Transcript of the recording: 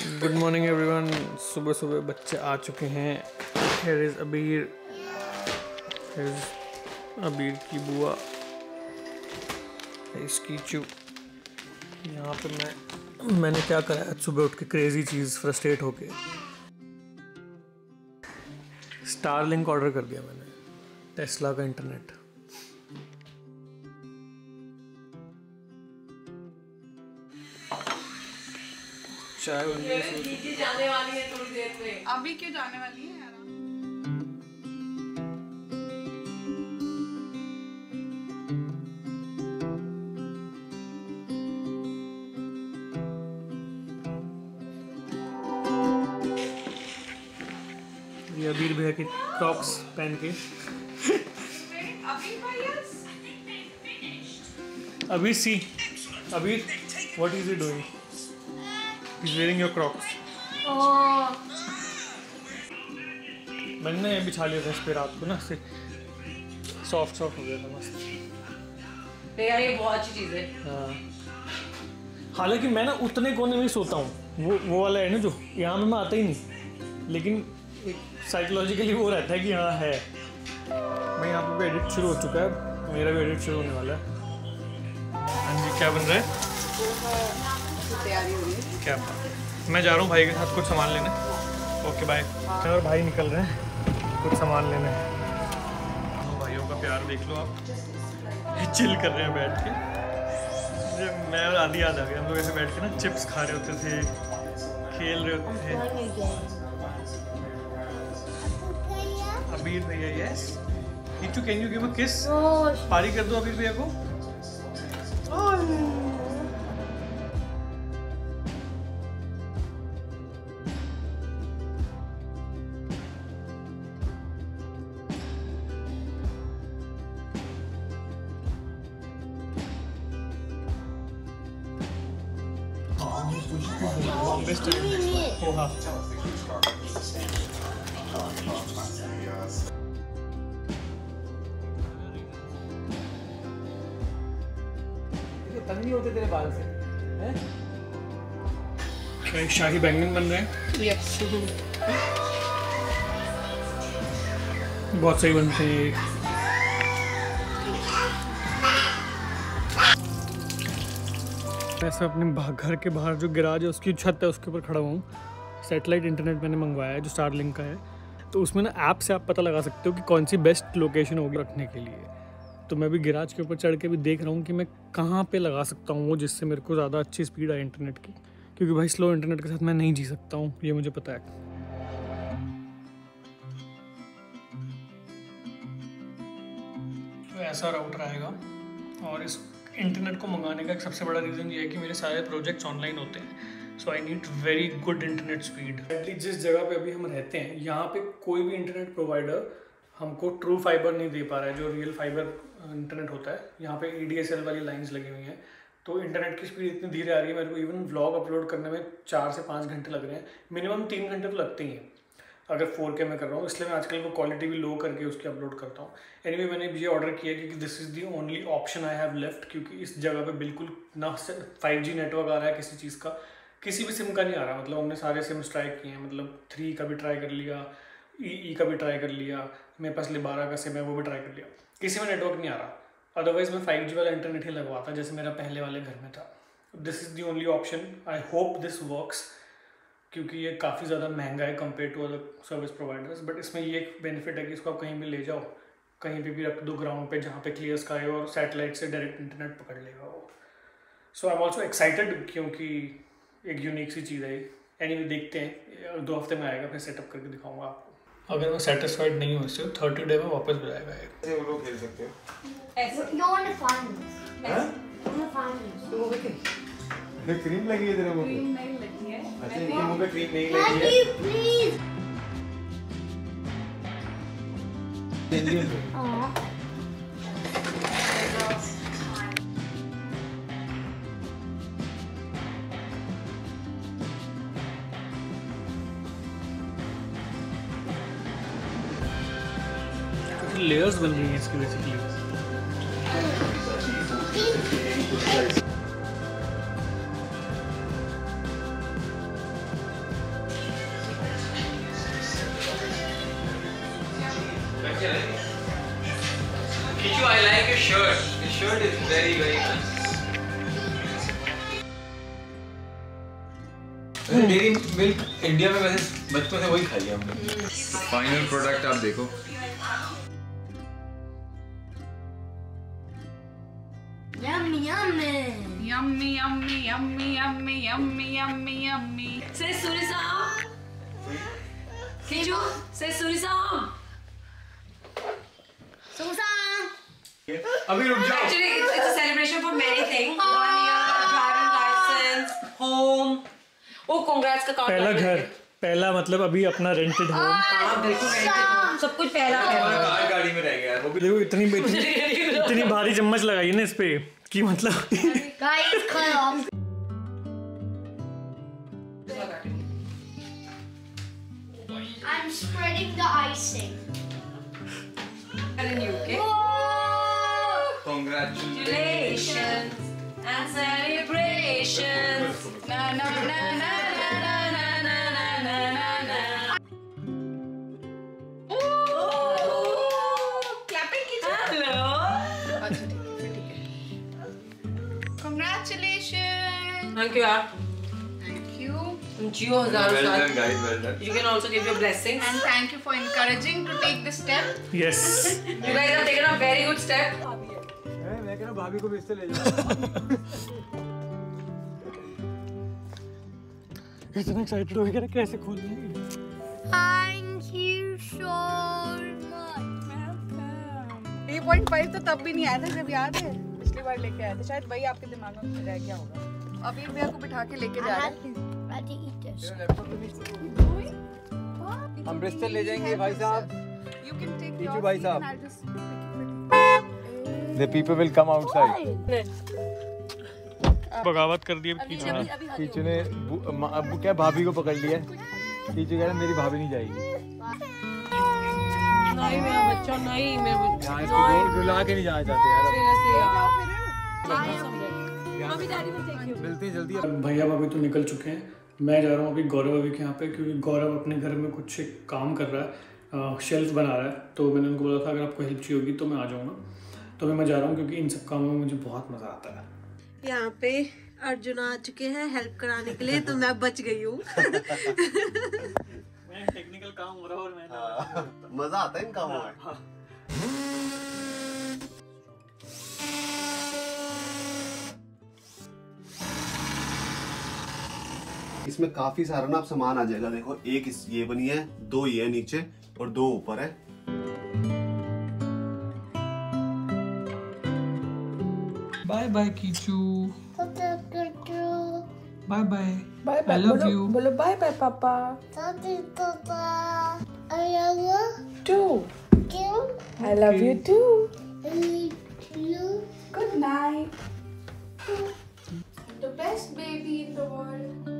Good morning everyone. सुबह सुबह बच्चे आ चुके हैं। हियर इज़ अबीर, हियर इज़ अबीर की बुआ, इसकी चू। यहाँ पे मैंने क्या करा है, सुबह उठ के क्रेजी चीज़, फ्रस्ट्रेट होके स्टारलिंक ऑर्डर कर दिया मैंने, टेस्ला का इंटरनेट। चाय जाने वाली है थोड़ी देर में। अभी क्यों जाने वाली है यार? ये अबीर भैया के क्रॉक्स पहन के अबीर सी, अबीर what is he doing? He's wearing your Crocs. मैंने बिछा लिया था इस पे रात को ना, से सॉफ्ट हो गया था मस्त। यार ये बहुत अच्छी चीज़ है। हाँ, हालांकि मैं ना उतने कोने में ही सोता हूँ, वो वाला है ना जो यहाँ में मैं आता ही नहीं, लेकिन एक साइकोलॉजिकली वो रहता है कि हाँ है। मैं यहाँ पे एडिट शुरू हो चुका है, मेरा भी एडिट शुरू होने वाला है। हाँ जी, क्या बन रहा है? तैयारी हो रही है। क्या मैं जा रहा हूँ भाई के साथ कुछ सामान लेने। Okay bye. और भाई निकल रहे हैं कुछ सामान लेने। भाइयों का प्यार देख लो आप, चिल कर रहे हैं बैठ के। मुझे मैं और आदि याद आ गया, हम लोग ऐसे बैठ के ना चिप्स खा रहे होते थे, खेल रहे होते थे। अबीर भैया, yes Neetu, can you give a किस? पारी कर दो अबीर भैया को। पोहा तंग नहीं होते तेरे बाल से हैं? क्या शाही बैंगन बन रहे हैं? यस। बहुत सही बनते हैं। ऐसा अपने घर के बाहर जो गैराज है उसकी छत है, उसके ऊपर खड़ा हुआ हूँ। सैटेलाइट इंटरनेट मैंने मंगवाया है जो स्टारलिंक का है, तो उसमें ना ऐप से आप पता लगा सकते हो कि कौन सी बेस्ट लोकेशन होगी रखने के लिए। तो मैं भी गैराज के ऊपर चढ़ के भी देख रहा हूँ कि मैं कहाँ पे लगा सकता हूँ वो, जिससे मेरे को ज़्यादा अच्छी स्पीड आए इंटरनेट की, क्योंकि भाई स्लो इंटरनेट के साथ मैं नहीं जी सकता हूँ, ये मुझे पता है। तो ऐसा राउटर आएगा, और इस इंटरनेट को मंगाने का एक सबसे बड़ा रीज़न ये है कि मेरे सारे प्रोजेक्ट्स ऑनलाइन होते हैं, so I need very good internet speed. At least जिस जगह पे अभी हम रहते हैं यहाँ पे कोई भी इंटरनेट प्रोवाइडर हमको ट्रू फाइबर नहीं दे पा रहा है, जो रियल फाइबर इंटरनेट होता है। यहाँ पे ADSL वाली लाइंस लगी हुई हैं, तो इंटरनेट की स्पीड इतनी धीरे आ रही है, मेरे को इवन व्लॉग अपलोड करने में 4 से 5 घंटे लग रहे हैं, मिनिमम 3 घंटे तो लगते ही हैं अगर 4K में कर रहा हूँ। इसलिए मैं आजकल वो क्वालिटी भी लो करके उसकी अपलोड करता हूँ। एनीवे मैंने ये ऑर्डर किया क्योंकि this is the only option I have left, क्योंकि इस जगह पे बिल्कुल ना 5G नेटवर्क आ रहा है किसी चीज़ का, किसी भी सिम का नहीं आ रहा। मतलब हमने सारे सिम्स ट्राई किए हैं, मतलब 3 का भी ट्राई कर लिया, ई का भी ट्राई कर लिया, मेरे पास 12 का सिम है वो भी ट्राई कर लिया, किसी में नेटवर्क नहीं आ रहा। अदरवाइज़ मैं 5G वाला इंटरनेट ही लगवाता जैसे मेरा पहले वाले घर में था। This is the only option. I hope this works, क्योंकि ये काफ़ी ज़्यादा महंगा है compare to other service providers, but इसमें ये एक बेनिफिट है कि इसको आप कहीं भी ले जाओ, कहीं पे भी रख दो ग्राउंड पे जहाँ पे क्लियर स्काई हो, और सैटेलाइट से डायरेक्ट इंटरनेट पकड़ लेगा वो। सो आई एम ऑल्सो एक्साइटेड, क्योंकि एक यूनिक सी चीज़ है। एनीवे देखते हैं, 2 हफ्ते में आएगा, फिर सेटअप करके दिखाऊंगा आपको। अगर मैं सेटिस्फाइड नहीं हूँ इससे 30 डे में वापस हो जाएगा ये। ऐसे वो लोग खेल सकते हो ऐसे No one is fans. हैं? No one is fans. तो वो देखे क्रीम लगी है तेरे मुंह पे? क्रीम नहीं लगी है। अच्छा, इनके मुंह पे क्रीम नहीं Can लगी you please? है। Aww. लेयर्स बन रही हैं इसकी basically. Kichu, I like your shirt. Your shirt is very nice. Dairy milk India में वैसे बचपन से वही खाई है हमने। फाइनल प्रोडक्ट आप देखो। Yummy, yummy. Yummy, yummy, yummy, yummy, yummy, yummy, yummy. Say Suri-san. Kichu, say Suri-san. Susan. अभी रुक जाओ। Actually, it's a celebration for many things. 1 year, driving license, home. Oh, congrats का कार्ड। पहला घर, पहला मतलब अभी अपना रेंटेड होम। हाँ बिल्कुल rented। सब कुछ पहला हमारा है। कार गाड़ी में रह गया यार, वो भी देखो इतनी भारी चम्मच लगाई है ना इस पे कि मतलब Guys, cut off. I'm spreading the icing. And you, okay? Congratulations and celebrations. Na na na na na na na na na na na. Clapping कीजिए। Hello. अच्छा ठीक है। Congratulations. Thank you, yaar. Thank you. जियो हज़ारों well साल। done guys, well done। You can also give your blessings. And thank you for encouraging to take this step. Yes You guys have taken a very good step. मैं कह रहा भाभी को भी इससे ले जाओ। इतना एक्साइटेड हो गया कैसे खोलनी। Thank you so much. 3.5 तो तब भी नहीं आया था जब याद है पिछली बार लेके आए थे, शायद वही आपके दिमाग में रह गया होगा। अभी भैया को बिठा के लेके जा रहे हैं। I had to eat this. हम ब्रिस्टल ले जाएंगे भाई साहब। You can take Kichu your भाई seat साहब। and I'll just pick it. The people will come outside। बगावत कर दी अब कीचू। कीचू ने अबू क्या भाभी को पकड़ लिया। कीचू कह रहा मेरी भाभी नहीं जाएगी। नहीं मेरा बच्चा नहीं मेरा बच्चा। यहाँ इसको रुला के नहीं जाना चाहते यार। मिलते हैं जल्दी। भैया भाभी तो निकल चुके हैं, मैं जा रहा हूँ अभी गौरव अभी के यहाँ पे, क्योंकि गौरव अपने घर में कुछ एक काम कर रहा है, शेल्फ बना रहा है। तो मैंने उनको बोला था अगर आपको हेल्प चाहिए होगी तो मैं आ जाऊँगा। तो मैं जा रहा हूँ क्योंकि इन सब कामों में मुझे बहुत मज़ा आता है। यहाँ पे अर्जुन आ चुके हैं हेल्प कराने के लिए, तो मैं बच गई हूँ। टेक्निकल काम हो रहा है और मैं मजा आता है इन कामों में। इसमें काफी सारा ना आप सामान आ जाएगा। देखो एक ये बनी है, 2 ये है नीचे और 2 ऊपर है। Bye bye Kichu, bye bye, bye I love you. बोलो बाय बाय पापा। I love you. Too. I love you too. Good night. The best baby in the world.